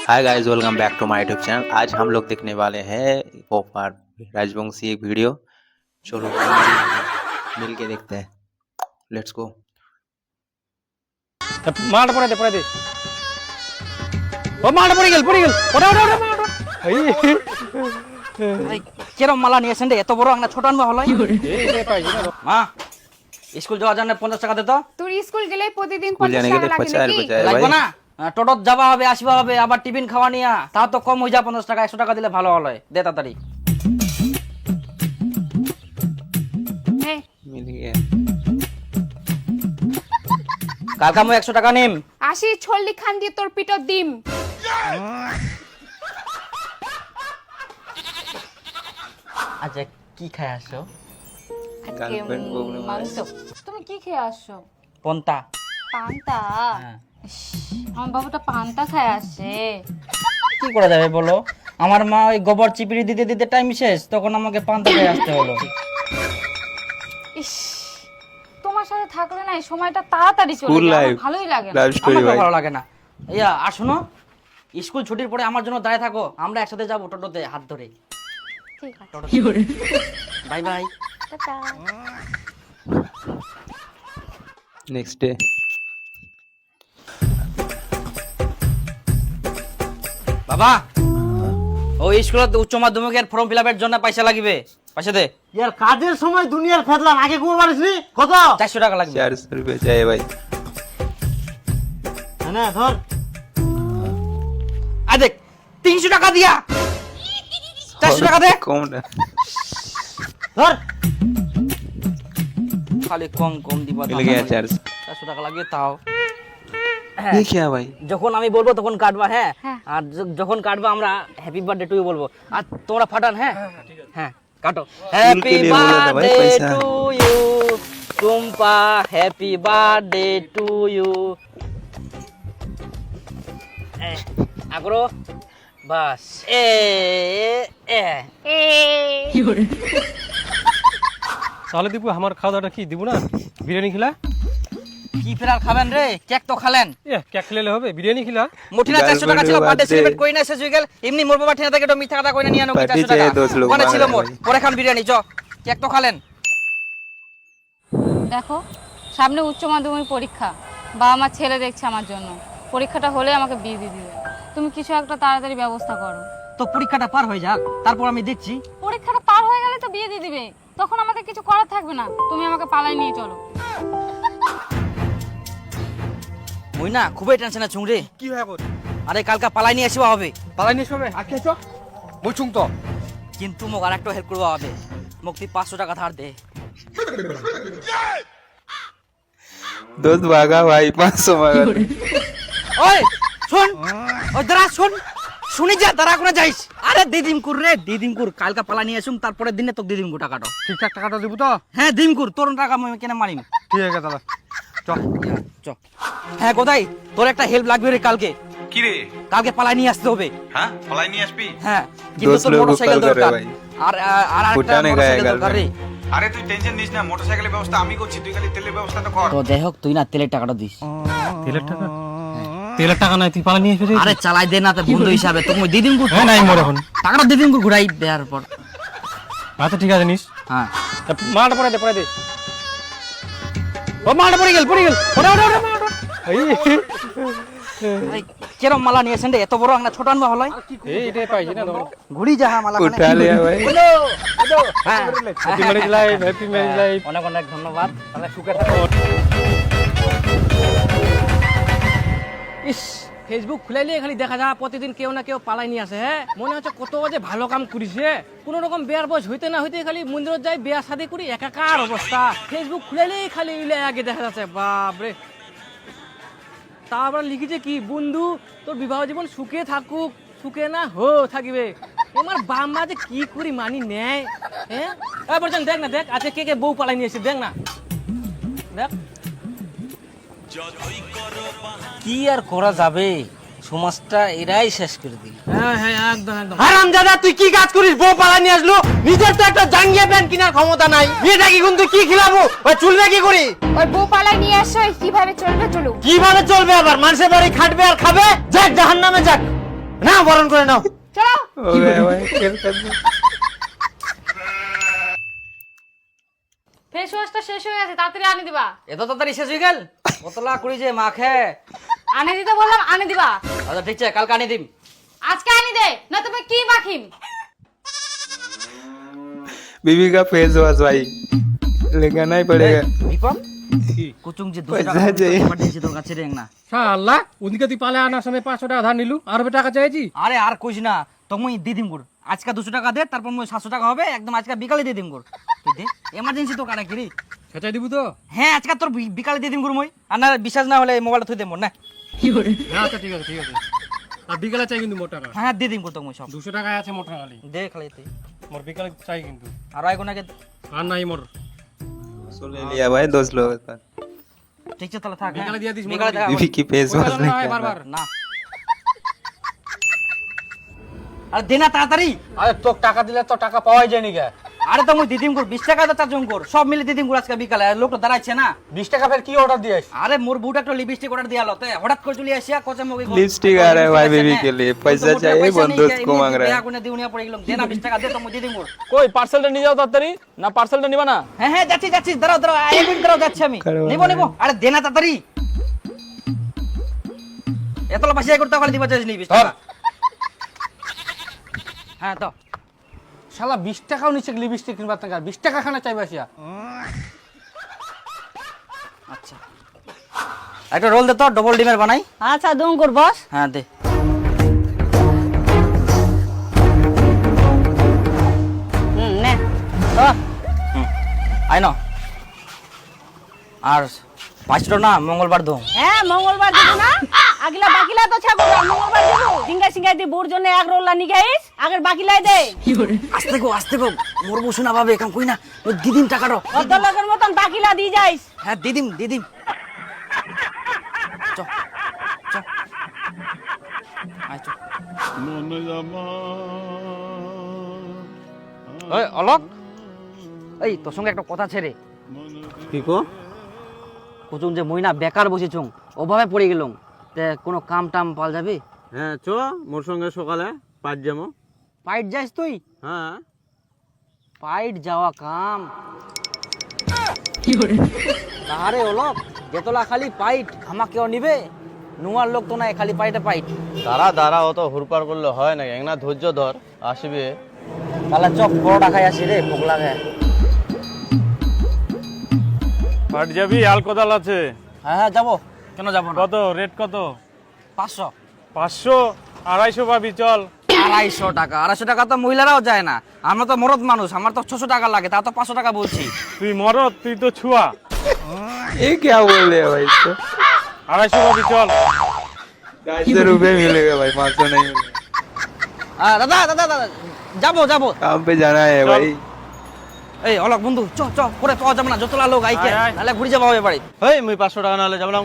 Hi guys, welcome back to my YouTube channel. आज हम लोग देखने वाले हैं पोपार राजवंशी एक वीडियो। चलो मिल के देखते हैं। Let's go. মালটা পড়ে দে ও মালটা পড়ে গেল ওটা এই কেরম মালা নিয়েছেন রে? এত বড় একটা ছোট আনবা হলো মা স্কুল যাওয়ার জন্য 50 টাকা দে তো। তোর স্কুল গেলে প্রতিদিন स्कूल 50 जाने के টাকা लिए লাগে 50 নাকি? बचाए লাগবে भाई। না? টোটোত যাওয়া হবে আসবা হবে আবার টিফিন খাওয়া নিয়া তা তো কম হয়ে যায় 50 টাকা 100 টাকা দিলে ভালো হলো। দে তাড়াতাড়ি। হ্যাঁ मिल गया। কালকে আমি 100 টাকা নিম। আসি ছল্লি খান দিয়ে তোর পিঠর ডিম। আচ্ছা কি খাই আসছো? गर्लफ्रेंड को बोलने वाला মাংস। তুমি কি খেয়ে আসছো? পন্তা। পান্তা। হ্যাঁ। ইস, আমার বাবুটা পান্তা খায় আসে। কি করা যাবে বলো? আমার মা ওই গোবর চিপিড়ি দিতে দিতে টাইম শেষ, তখন আমাকে পান্তা খেয়ে আসতে হলো। ইস, তোমার সাথে থাকলে না এই সময়টা তাড়াতাড়ি চলে School যায়। আমার life. ভালোই লাগে না। লাভ স্টোরি আমার ভাই। ভালো লাগে না। ইয়া আর শোনো, স্কুল ছুটির পরে আমার জন্য দাঁড়িয়ে থাকো, আমরা একসাথে যাবো টোটোতে হাত ধরে। ঠিক আছে। Bye bye. Tata. Next day. বাবা ওই স্কুলত উচ্চ মাধ্যমিকের ফর্ম ফিল-আপের জন্য পয়সা লাগবে, পয়সা দে। ইয়ার কাজের সময় দুনিয়ার ফেদলাম আগে ঘুমো পারিসনি কত 400 টাকা লাগবে। 400 रुपए चाहिए भाई। না ধর আ দেখ 300 টাকা দিয়া 400 টাকা দে। कौन है? ধর খালি কম কম দিবা। मिल गया 400। 400 টাকা লাগবে তাও। ये क्या भाई? যখন আমি বলবো তখন কাটবা, হ্যাঁ? হ্যাঁ। আর যখন কাটবা আমরা হ্যাপি বার্থডে টু ইউ বলবো, আর তোমরা ফাটান। হ্যাঁ হ্যাঁ কাটো। হ্যাপি के लिए बोला था भाई বার্থডে पैसा। To you Tumpa, happy birthday to you. আগরো বাস এ এ তাহলে দিব আমার খাওয়া দাওয়াটা কি দিব না বিরিয়ানি খিলা কি ফেরার খাবেন রে? কেক তো খালেন। কেক খেলে হবে বিরিয়ানি খিলা মুঠিনা 400 টাকা ছিল, Girlfriend বার্থডে birthday। সেলিব্রেট করি না, শেষ হয়ে গেল। এমনি মোর বাবা ঠিনা থেকে একটু মিথ্যা কথা কইনা নিয়ে আনো 400 Party টাকা। चाहिए, 2 लोग ওখানে ছিল मांग মোর। रहे हैं পরে খান বিরিয়ানি, চ কেক তো খালেন। দেখো সামনে উচ্চ মাধ্যমিক পরীক্ষা, বাবা মা ছেলে দেখছে আমার জন্য। পরীক্ষাটা হলে আমাকে বিয়ে দিয়ে দিবে। তুমি কিছু একটা তাড়াতাড়ি ব্যবস্থা করো। তো পরীক্ষাটা পার হয়ে যাক, তারপর আমি দেখছি। পরীক্ষাটা পার হয়ে গেলে তো বিয়ে দিয়ে দিবে, তখন আমাদের কিছু করার থাকবে না। তুমি আমাকে পালাই নিয়ে চলো। মুই না খুবই টেনশনে ছুং রে। কি হয় কর আরে কালকা পালাই নিয়ে আসবা হবে, পালাই নিস হবে আকে চ বলছুম তো কিন্তু মোক আর একটা হেল্প করবা হবে। মোক তুই 500 টাকা ধার দে। दोस्त भागा भाई 500 मांगा। ওই শুন, ওই দাঁড়া শুন, শুনি যা দাঁড়া করে যাইস। আরে দিদিমকুর রে, দিদিমকুর কালকা পালাই নিয়ে আসুম, তারপরের দিনে তোকে দিদিমকুর টাকাটা। ঠিকঠাক টাকাটা দিব তো হ্যাঁ দিদিমকুর, তোর টাকা আমি কেন মারিম। ঠিক আছে দাদা চ চ। হ্যাঁ কোথায় তোর একটা হেল্প লাগবে রে কালকে। কি রে? কালকে পালাই নিয়ে আসতে হবে। হ্যাঁ পলাই নিয়ে আসবি? হ্যাঁ কিন্তু दोस्त তোর लोगों को মোটরসাইকেল कॉल कर रहे দরকার। भाई। আর আর একটা ফুটানে গায়ে মোটরসাইকেল দরকার রে। আরে তুই টেনশন নিস না, মোটরসাইকেলের ব্যবস্থা আমি করছি, তুই খালি তেলের ব্যবস্থাটা কর। তো যাই হোক তুই না তেলের টাকাটা দিস। তেলের টাকা নাই তুই পালাই নিয়ে এসে আরে চালাই দে না, তো বন্ধু হিসাবে তোকে দিদিমকুর হ্যাঁ নাই মোর এখন টাকাটা দিদিমকুর ঘুরাই দেওয়ার পর। আচ্ছা ঠিক আছে নিস হ্যাঁ মালটা পড়ে দে ও মালটা পড়ে গেল ওটা এই কেরম মালা নিয়েছেন রে? এত বড় একটা ছোট আনবা হলো। এই এটা পাইছি না তোমার ঘুরি যাহা মালা उठा लिया भाई। হ্যাঁ happy marriage life happy marriage life অনেক অনেক ধন্যবাদ। তাহলে সুখে থাকো। ইস ফেসবুক খুলাইলে খালি দেখা যায় প্রতিদিন কেউ না কেউ পালাই নিয়ে আসে। হ্যাঁ মনে হচ্ছে কত যে ভালো কাম করিছে, কোন রকম বিয়ার বয়স হইতে না হইতে খালি মন্দিরত যাই বিয়া শাদি করি একাকার অবস্থা। ফেসবুক খুলাইলেই খালি ইলে আগে দেখা যাচ্ছে, বাপরে। তা আবার লিখেছে কি, বন্ধু তোর বিবাহ জীবন সুখে থাকুক, সুখে না হো থাকিবে। আমার বাম্মা যে কি করি মানি নেয়। হ্যাঁ এবার দেখ না, দেখ আজকে কে কে বউ পালাই নিয়ে এসে, দেখ না দেখ। কি আর করা যাবে, সমাজটা এরাই শেষ করে দিল। হ্যাঁ হ্যাঁ একদম একদম। হারামজাদা তুই কি কাজ করিস? বউ পালা নিয়ে আসলো, নিজের তো একটা জাঙ্গিয়া প্যান্ট কেনার ক্ষমতা নাই। মেয়েটা কি কিন্তু কি খিলাবো? ওই চুলবে কি করি? ওই বউ পালাই নিয়ে আসো, কিভাবে চলবে চলুক। কিভাবে চলবে আবার? মানুষের বাড়ি খাটবে আর খাবে, যাক জাহান্নামে যাক। না বরণ করে নাও। চলো। हो गया भाई खेल कर दो। ফেস ওয়াশটা শেষ হয়ে গেছে, তাড়াতাড়ি আনি দিবা। এত তাড়াতাড়ি শেষ হয়ে গেল? কতলা করি যে মাখে। আনি দিতে বললাম, আনি দিবা। আচ্ছা ঠিক আছে, কালকে আনি দিম। আজকে আনি দে, না তুমি কি মাখিম? बीवी का फेस वॉश भाई लगाना ही पड़ेगा। দীপক কুচুং যে 200 টাকা পয়সা চাই। পাঠিয়েছি তোর কাছে রে না। শালা ওদিকে তুই পালে আনার সময় 500 টাকা ধার নিলু, আর টাকা চাইছি। আরে আর কইস না, তুমি দিয়ে দিম গুড়। আজকে 200 টাকা দে, তারপর মই 700 টাকা হবে, একদম আজকে বিকালে দিয়ে দিম গুড়। তুই দে, এমার্জেন্সি তো কাটা কিরি। সেটাই দিব তো? হ্যাঁ আজকে তোর বিকালে দিয়ে দিম গুড় মই। আর না বিশ্বাস না হলে মোবাইলটা থুই দেব না। হ্যাঁ আচ্ছা ঠিক আছে ঠিক আছে। আর বিকালে চাই কিন্তু মোট টাকা। হ্যাঁ দিয়ে দিম গুড় তো মই সব। 200 টাকায় আছে মোট টাকা। দে খালি তুই। মোর বিকালে চাই কিন্তু। আর আইগো নাকি? আর নাই মোর। सो ले लिया भाई 2 लोग का। ঠিক আছে তাহলে থাক। বিকালে দিয়ে দিস বিকালে দেখা बीवी की फेस वॉश না হয় लेके বারবার। না। আরে দে না তাড়াতাড়ি। আরে তোকে টাকা দিলে তো টাকা পাওয়াই যায়নি কে? আরে তো মই দিদিম গুড় 20 টাকা তো চার্জ কর, সব মিলে দিদিম গুড় আজকে বিকালে। আর লোকটা দাঁড়াইছে না। 20 টাকা ফের কি অর্ডার দিয়েছ? আরে মোর বুট একটা লিপস্টিক অর্ডার দিয়ালো, তে হঠাৎ করে চলে আসিয়া কোচে মগে लिपस्टिक आ रहा है भाई बीवी के लिए। पैसा चाहिए बंदोस्त को मांग रहा है। কোনে দিউনিয়া পড়ে গেলাম। দে না 20 টাকা দে, তো মই দিদিম গুড়। কই পার্সেলটা নিয়ে যাও তাড়াতাড়ি, না পার্সেলটা নিবা না? হ্যাঁ হ্যাঁ যাচ্ছি যাচ্ছি, দাঁড়াও দাঁড়াও, এক মিনিট দাঁড়াও, যাচ্ছি আমি। করো, নিবো নিবো। আরে দে না তাড়াতাড়ি। এতলা পাশে করতে খালি দিবা চাইছিলি 20 টাকা। হ্যাঁ তো শালা 20 টাকাও নিচে লিপস্টিক কিনবা টাকা, 20 টাকা খানা চাইবা আসিয়া। আচ্ছা একটা রোল দে তো, ডবল ডিমের বানাই। আচ্ছা দুম কর বস। হ্যাঁ দে। নে। আই ন। আর 5টা না মঙ্গলবার দো। হ্যাঁ মঙ্গলবার দিব না, আগলা বাকিলা তো ছাগল মঙ্গলবার দিব। সিঙ্গাই সিঙ্গাই দি বুর জন্য এক রোলা নি গাইস, আগের বাকিলাই দে। আস্তে গো মোর বসু না ভাবে কাম কই না। ওই দিদিম টাকাটো। অর্ধ লাখের মতন বাকিলা দি যাইস। হ্যাঁ দিদিম দিদিম। চ চ আই চ। ওই অলক এই তোর সঙ্গে একটা কথা ছেড়ে। কি কো? কুচুম যে মই না বেকার বসেছুম, অভাবে পড়ে গেলুম, তে কোনো কাম টাম পাল যাবে? হ্যাঁ চ মোর সঙ্গে সকালে পাঁচ যাবো। পাইট যাইস তুই? হ্যাঁ পাইট যাওয়া কাম আরে ওলক যেতলা খালি পাইট আমা কেউ নিবে? নুয়ার লোক তো নাই, খালি পাইটে পাইট। দাঁড়া দাঁড়া, অত হুড়পার করলে হয় না, একনা ধৈর্য ধর, আসবে। তাহলে চপ বড়টা খাই আসি রে, ভোগ লাগে। পাট যাবি? আল কোদাল আছে। হ্যাঁ হ্যাঁ যাবো, কেন যাবো না? কত রেট? কত? 500। 500? 250 পাবি, চল। 250 টাকা? 250 টাকা তো মহিলারাও যায় না, আমরা তো মরদ মানুষ, আমার তো 600 টাকা লাগে, তা তো 500 টাকা বলছি। তুই মরদ, তুই তো ছুয়া। ये क्या बोल रहे हैं भाई? तो 250 পাবি, চল। 250 रुपए मिलेगा भाई, 500 नहीं मिलेगा। দাদা দাদা দাদা যাবো যাবো। काम पे जाना है भाई। এই অলক বন্ধু চ চ, করে পাওয়া যাবে না, যতলা লোক আইকে, আয়, আয়। নাহলে ঘুরে যাবো হবে বাড়ি। হেই মুই 500 টাকা না হলে যাব না।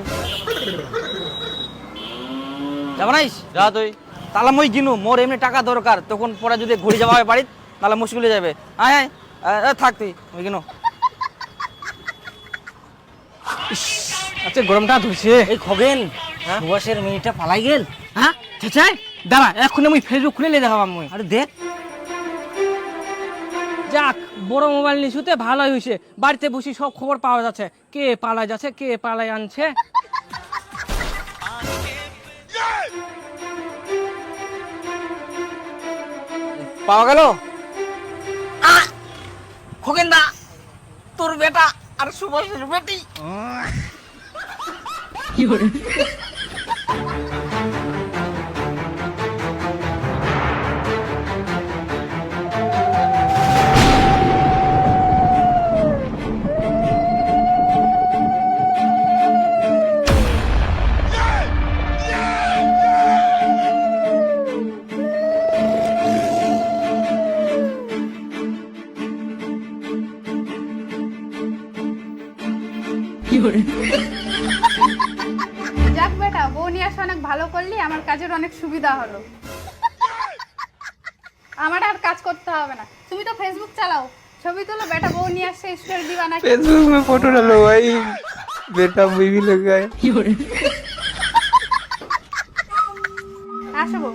যাবো নাইস? যা তুই। তাহলে মই কিনু, মোর এমনি টাকা দরকার, তখন পরে যদি ঘুরে যাওয়া হয় বাড়ি তাহলে মুশকিল হয়ে যাবে। আয় আয় থাক তুই, মই কিনু। আচ্ছা গরমটা ধরছে। এই খগেন সুভাষের মেয়েটা পালাই গেল। হ্যাঁ চাচাই দাঁড়া, এখন আমি ফেসবুক খুলে নিয়ে দেখাবাম মই। আরে দেখ। যাক বড় মোবাইল নিছুতে ভালোই হয়েছে, বাড়িতে বসে সব খবর পাওয়া যাচ্ছে, কে পালাই যাচ্ছে কে পালাই আনছে। পাওয়া গেল। খগেন দা, তোর বেটা আর সুভাষের বেটি। যাক বেটা, বউ নিয়ে আসা অনেক ভালো করলি, আমার কাজের অনেক সুবিধা হলো। আমার আর কাজ করতে হবে না, তুমি তো ফেসবুক চালাও, ছবি তোলো, বেটা বউ নিয়ে আসছে স্টোরি দিবা নাকি? फेसबुक में फोटो डालो भाई, बेटा बीवी लगा है। আসো বউ।